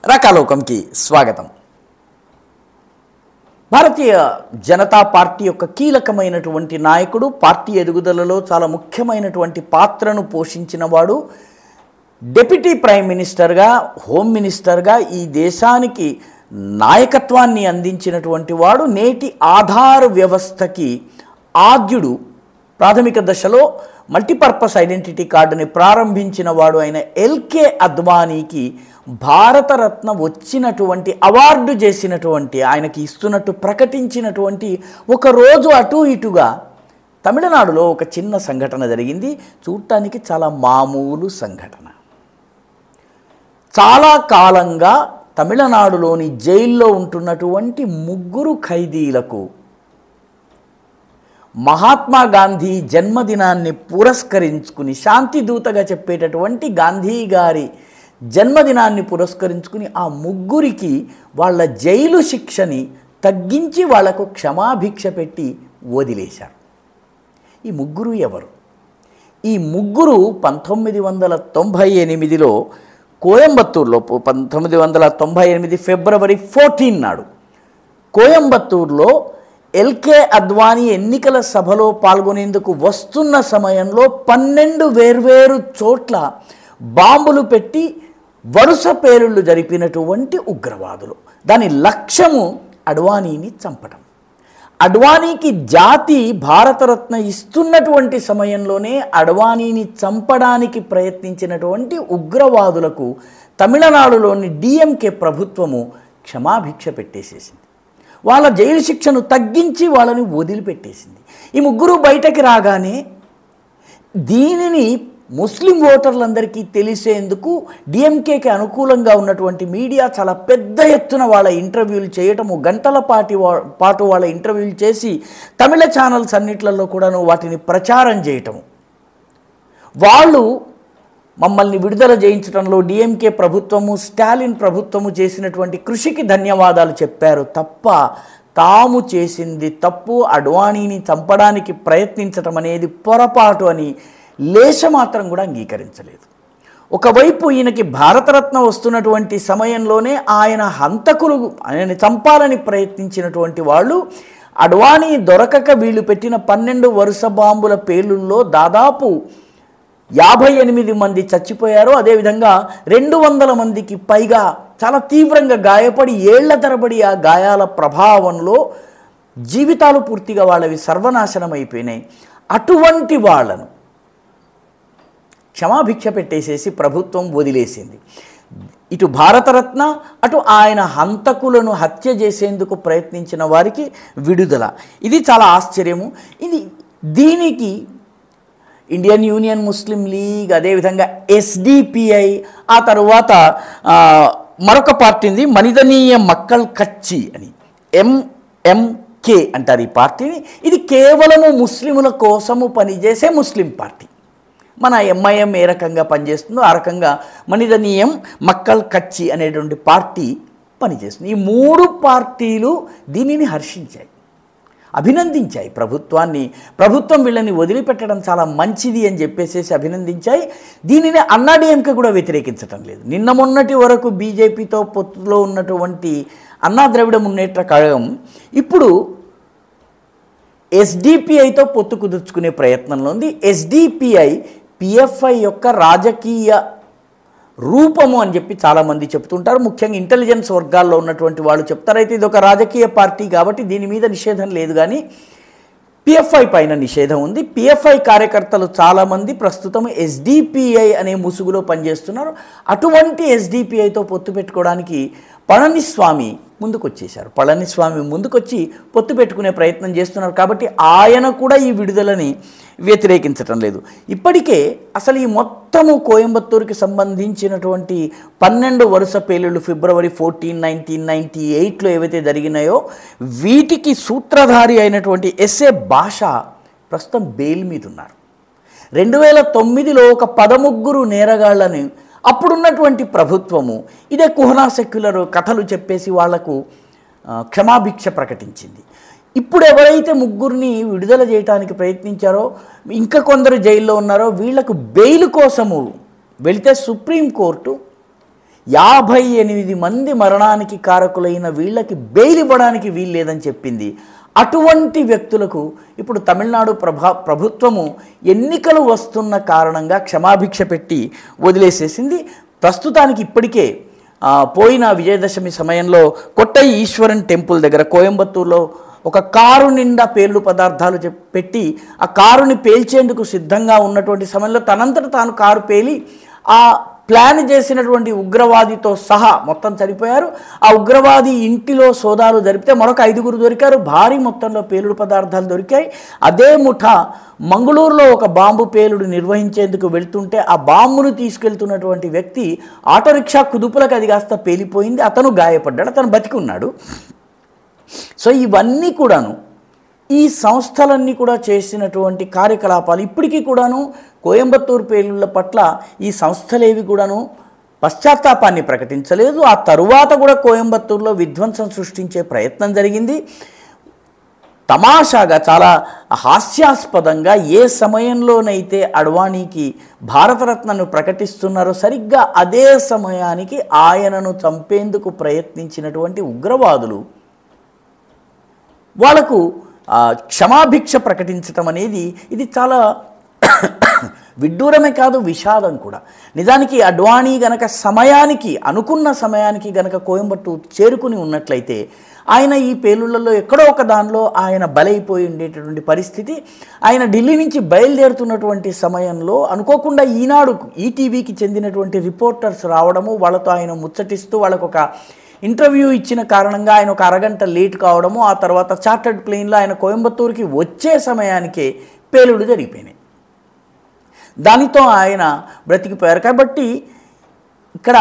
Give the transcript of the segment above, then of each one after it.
రకాలోకంకి స్వాగతం. భారతీయ జనతా పార్టీ యొక్క కీలకమైనటువంటి నాయకుడు, పార్టీ ఎదుగుదలలో చాలా ముఖ్యమైనటువంటి పాత్రను పోషించిన వాడు, డిప్యూటీ ప్రైమ్ మినిస్టర్గా, హోమ్ మినిస్టర్గా ఈ దేశానికి నాయకత్వాన్ని అందించినటువంటి వాడు, నేటి ఆధార్ వ్యవస్థకి ఆద్యుడు, ప్రాథమిక దశలో మల్టీపర్పస్ ఐడెంటిటీ కార్డుని ప్రారంభించిన వాడు అయిన ఎల్కే అద్వానీకి భారతరత్న వచ్చినటువంటి అవార్డు చేసినటువంటి, ఆయనకి ఇస్తున్నట్టు ప్రకటించినటువంటి ఒక రోజు అటు ఇటుగా తమిళనాడులో ఒక చిన్న సంఘటన జరిగింది. చూడటానికి చాలా మామూలు సంఘటన. చాలా కాలంగా తమిళనాడులోని జైల్లో ఉంటున్నటువంటి 3 ఖైదీలకు మహాత్మా గాంధీ జన్మదినాన్ని పురస్కరించుకుని, శాంతిదూతగా చెప్పేటటువంటి గాంధీ గారి జన్మదినాన్ని పురస్కరించుకుని ఆ 3కి వాళ్ళ జైలు శిక్షని తగ్గించి వాళ్లకు క్షమాభిక్ష పెట్టి వదిలేశారు. ఈ 3 ఎవరు? ఈ 3 1998లో కోయంబత్తూరులో, 1998 ఫిబ్రవరి 14 నాడు కోయంబత్తూరులో ఎల్కే అద్వానీ ఎన్నికల సభలో పాల్గొనేందుకు వస్తున్న సమయంలో 12 వేర్వేరు చోట్ల బాంబులు పెట్టి వరుస పేలుళ్లు జరిపినటువంటి ఉగ్రవాదులు. దాని లక్ష్యము అడ్వానీని చంపడం. అడ్వానీకి జాతి భారతరత్న ఇస్తున్నటువంటి సమయంలోనే అడ్వానీని చంపడానికి ప్రయత్నించినటువంటి ఉగ్రవాదులకు తమిళనాడులోని డిఎంకే ప్రభుత్వము క్షమాభిక్ష పెట్టేసేసింది. వాళ్ళ జైలు శిక్షను తగ్గించి వాళ్ళని వదిలిపెట్టేసింది. ఈ 3 బయటకి రాగానే దీనిని ముస్లిం ఓటర్లందరికీ తెలిసేందుకు డిఎంకేకి అనుకూలంగా ఉన్నటువంటి మీడియా చాలా పెద్ద ఎత్తున వాళ్ళ ఇంటర్వ్యూలు చేయటము, గంటల పాటు వాళ్ళ ఇంటర్వ్యూలు చేసి తమిళ ఛానల్స్ అన్నిట్లలో కూడాను వాటిని ప్రచారం చేయటము. వాళ్ళు మమ్మల్ని విడుదల చేయించడంలో డిఎంకే ప్రభుత్వము, స్టాలిన్ ప్రభుత్వము చేసినటువంటి కృషికి ధన్యవాదాలు చెప్పారు తప్ప తాము చేసింది తప్పు, అడ్వానీని చంపడానికి ప్రయత్నించటం అనేది పొరపాటు అని లేశమాత్రం కూడా అంగీకరించలేదు. ఒకవైపు ఈయనకి భారతరత్న వస్తున్నటువంటి సమయంలోనే ఆయన హంతకులు, ఆయనని చంపాలని ప్రయత్నించినటువంటి వాళ్ళు అడ్వానీ దొరకక వీళ్ళు పెట్టిన 12 వరుస బాంబుల పేలుల్లో దాదాపు 58 మంది చచ్చిపోయారు. అదేవిధంగా 200 మందికి పైగా చాలా తీవ్రంగా గాయపడి ఏళ్ల తరబడి ఆ గాయాల ప్రభావంలో జీవితాలు పూర్తిగా వాళ్ళవి సర్వనాశనం అయిపోయినాయి. అటువంటి వాళ్ళను క్షమాభిక్ష పెట్టేసేసి ప్రభుత్వం వదిలేసింది. ఇటు భారతరత్న, అటు ఆయన హంతకులను హత్య చేసేందుకు ప్రయత్నించిన వారికి విడుదల. ఇది చాలా ఆశ్చర్యము. దీనికి ఇండియన్ యూనియన్ ముస్లిం లీగ్, అదేవిధంగా ఎస్డిపిఐ, ఆ తరువాత మరొక పార్టీ ఉంది మనిదనీయ మక్కల్ కచ్చి అని, ఎంఎంకే అంటారు ఈ పార్టీని. ఇది కేవలము ముస్లిముల కోసము పనిచేసే ముస్లిం పార్టీ. మన ఎంఐఎం ఏ రకంగా పనిచేస్తుందో ఆ రకంగా మనిదనీయం మక్కల్ కచ్చి అనేటువంటి పార్టీ పనిచేస్తుంది. ఈ 3 పార్టీలు దీనిని హర్షించాయి, అభినందించాయి ప్రభుత్వాన్ని. ప్రభుత్వం వీళ్ళని వదిలిపెట్టడం చాలా మంచిది అని చెప్పేసి అభినందించాయి. దీనిని అన్నాడీఎంకే కూడా వ్యతిరేకించటం లేదు. నిన్న మొన్నటి వరకు బీజేపీతో పొత్తులో ఉన్నటువంటి అన్నా ద్రవిడ మున్నేట్ర కళగం ఇప్పుడు ఎస్డిపిఐతో పొత్తు కుదుర్చుకునే ప్రయత్నంలో ఉంది. ఎస్డిపిఐ పిఎఫ్ఐ యొక్క రాజకీయ రూపము అని చెప్పి చాలామంది చెప్తుంటారు. ముఖ్యంగా ఇంటెలిజెన్స్ వర్గాల్లో ఉన్నటువంటి వాళ్ళు చెప్తారు. అయితే ఇది ఒక రాజకీయ పార్టీ కాబట్టి దీని మీద నిషేధం లేదు, కానీ పిఎఫ్ఐ పైన నిషేధం ఉంది. పిఎఫ్ఐ కార్యకర్తలు చాలామంది ప్రస్తుతం ఎస్డిపిఐ అనే ముసుగులో పనిచేస్తున్నారు. అటువంటి ఎస్డిపిఐతో పొత్తు పెట్టుకోవడానికి పళనిస్వామి ముందుకొచ్చేశారు. పళనిస్వామి ముందుకొచ్చి పొత్తు పెట్టుకునే ప్రయత్నం చేస్తున్నారు. కాబట్టి ఆయన కూడా ఈ విడుదలని వ్యతిరేకించటం లేదు. ఇప్పటికే అసలు ఈ మొత్తము కోయంబత్తూరుకి సంబంధించినటువంటి 12 వరుస పేలుళ్ళు ఫిబ్రవరి 14, 1998లో ఏవైతే జరిగినాయో వీటికి సూత్రధారి అయినటువంటి ఎస్ఏ భాష ప్రస్తుతం బెయిల్ మీద ఉన్నారు. 2009లో ఒక 13 నేరగాళ్లని అప్పుడున్నటువంటి ప్రభుత్వము ఇదే కుహనా సెక్యులర్ కథలు చెప్పేసి వాళ్లకు క్షమాభిక్ష ప్రకటించింది. ఇప్పుడు ఎవరైతే 3ని విడుదల చేయడానికి ప్రయత్నించారో, ఇంకా కొందరు జైల్లో ఉన్నారో, వీళ్లకు బెయిల్ కోసము వెళితే సుప్రీంకోర్టు 58 మంది మరణానికి కారకులైన వీళ్ళకి బెయిల్ ఇవ్వడానికి వీలు లేదని చెప్పింది. అటువంటి వ్యక్తులకు ఇప్పుడు తమిళనాడు ప్రభుత్వము ఎన్నికలు వస్తున్న కారణంగా క్షమాభిక్ష పెట్టి వదిలేసేసింది. ప్రస్తుతానికి ఇప్పటికే పోయిన విజయదశమి సమయంలో కొట్టై ఈశ్వరన్ టెంపుల్ దగ్గర కోయంబత్తూరులో ఒక కారు నిండా పేలుడు పదార్థాలు పెట్టి ఆ కారుని పేల్చేందుకు సిద్ధంగా ఉన్నటువంటి సమయంలో తనంతట తాను కారు పేలి ఆ ప్లాన్ చేసినటువంటి ఉగ్రవాదితో సహా మొత్తం చనిపోయారు. ఆ ఉగ్రవాది ఇంటిలో సోదాలు జరిపితే మరొక 5గురు దొరికారు. భారీ మొత్తంలో పేలుడు పదార్థాలు దొరికాయి. అదే ముఠా మంగళూరులో ఒక బాంబు పేలుడు నిర్వహించేందుకు వెళ్తుంటే ఆ బాంబును తీసుకెళ్తున్నటువంటి వ్యక్తి ఆటో రిక్షా కుదుపులకు అది కాస్త పేలిపోయింది. అతను గాయపడ్డాడు, అతను బతికి ఉన్నాడు. సో ఇవన్నీ కూడాను ఈ సంస్థలన్నీ కూడా చేసినటువంటి కార్యకలాపాలు. ఇప్పటికీ కూడాను కోయంబత్తూరు పేలుళ్ల పట్ల ఈ సంస్థలేవి కూడాను పశ్చాత్తాపాన్ని ప్రకటించలేదు. ఆ తరువాత కూడా కోయంబత్తూరులో విధ్వంసం సృష్టించే ప్రయత్నం జరిగింది. తమాషాగా చాలా హాస్యాస్పదంగా ఏ సమయంలోనైతే అడ్వాణీకి భారతరత్నను ప్రకటిస్తున్నారో సరిగ్గా అదే సమయానికి ఆయనను చంపేందుకు ప్రయత్నించినటువంటి ఉగ్రవాదులు వాళ్లకు క్షమాభిక్ష ప్రకటించటం అనేది ఇది చాలా విడ్డూరమే కాదు, విషాదం కూడా. నిజానికి అడ్వాణీ గనక సమయానికి అనుకున్న సమయానికి గనక కోయంబత్తూరు చేరుకుని ఉన్నట్లయితే ఆయన ఈ పేలుళ్లలో ఎక్కడో ఒక దానిలో ఆయన బలైపోయి ఉండేటటువంటి పరిస్థితి. ఆయన ఢిల్లీ నుంచి బయలుదేరుతున్నటువంటి సమయంలో అనుకోకుండా ఈనాడు ఈటీవీకి చెందినటువంటి రిపోర్టర్స్ రావడము, వాళ్ళతో ఆయన ముచ్చటిస్తూ వాళ్ళకు ఒక ఇంటర్వ్యూ ఇచ్చిన కారణంగా ఆయన ఒక అరగంట లేట్ కావడము, ఆ తర్వాత చార్టర్డ్ ప్లేన్లో ఆయన కోయంబత్తూరుకి వచ్చే సమయానికే పేలుడు జరిగిపోయినాయి. దానితో ఆయన బ్రతికిపోయారు. కాబట్టి ఇక్కడ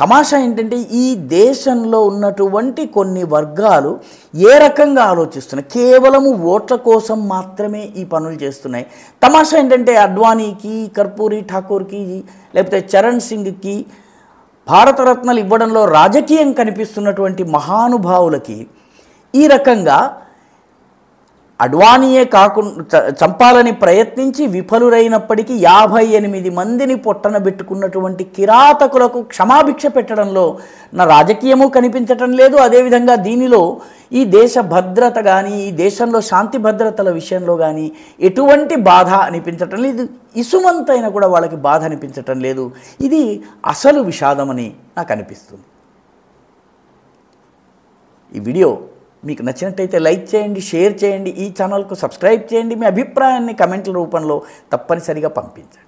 తమాషా ఏంటంటే ఈ దేశంలో ఉన్నటువంటి కొన్ని వర్గాలు ఏ రకంగా ఆలోచిస్తున్నాయి, కేవలము ఓట్ల కోసం మాత్రమే ఈ పనులు చేస్తున్నాయి. తమాషా ఏంటంటే అడ్వాణీకి, కర్పూరి ఠాకూర్కి, లేకపోతే చరణ్ సింగ్కి భారతరత్నాలు ఇవ్వడంలో రాజకీయం కనిపిస్తున్నటువంటి మహానుభావులకి ఈ రకంగా అడ్వాణీయే కాకుండా చంపాలని ప్రయత్నించి విఫలురైనప్పటికీ 58 మందిని పొట్టనబెట్టుకున్నటువంటి కిరాతకులకు క్షమాభిక్ష పెట్టడంలో నా రాజకీయము కనిపించటం లేదు. అదేవిధంగా దీనిలో ఈ దేశ భద్రత కానీ, ఈ దేశంలో శాంతి భద్రతల విషయంలో కానీ ఎటువంటి బాధ అనిపించటం లేదు. ఇసుమంతైనా కూడా వాళ్ళకి బాధ అనిపించటం లేదు. ఇది అసలు విషాదమని నాకు అనిపిస్తుంది. ఈ వీడియో మీకు నచ్చినట్టయితే లైక్ చేయండి, షేర్ చేయండి, ఈ ఛానల్కు సబ్స్క్రైబ్ చేయండి. మీ అభిప్రాయాన్ని కమెంట్ల రూపంలో తప్పనిసరిగా పంపించండి.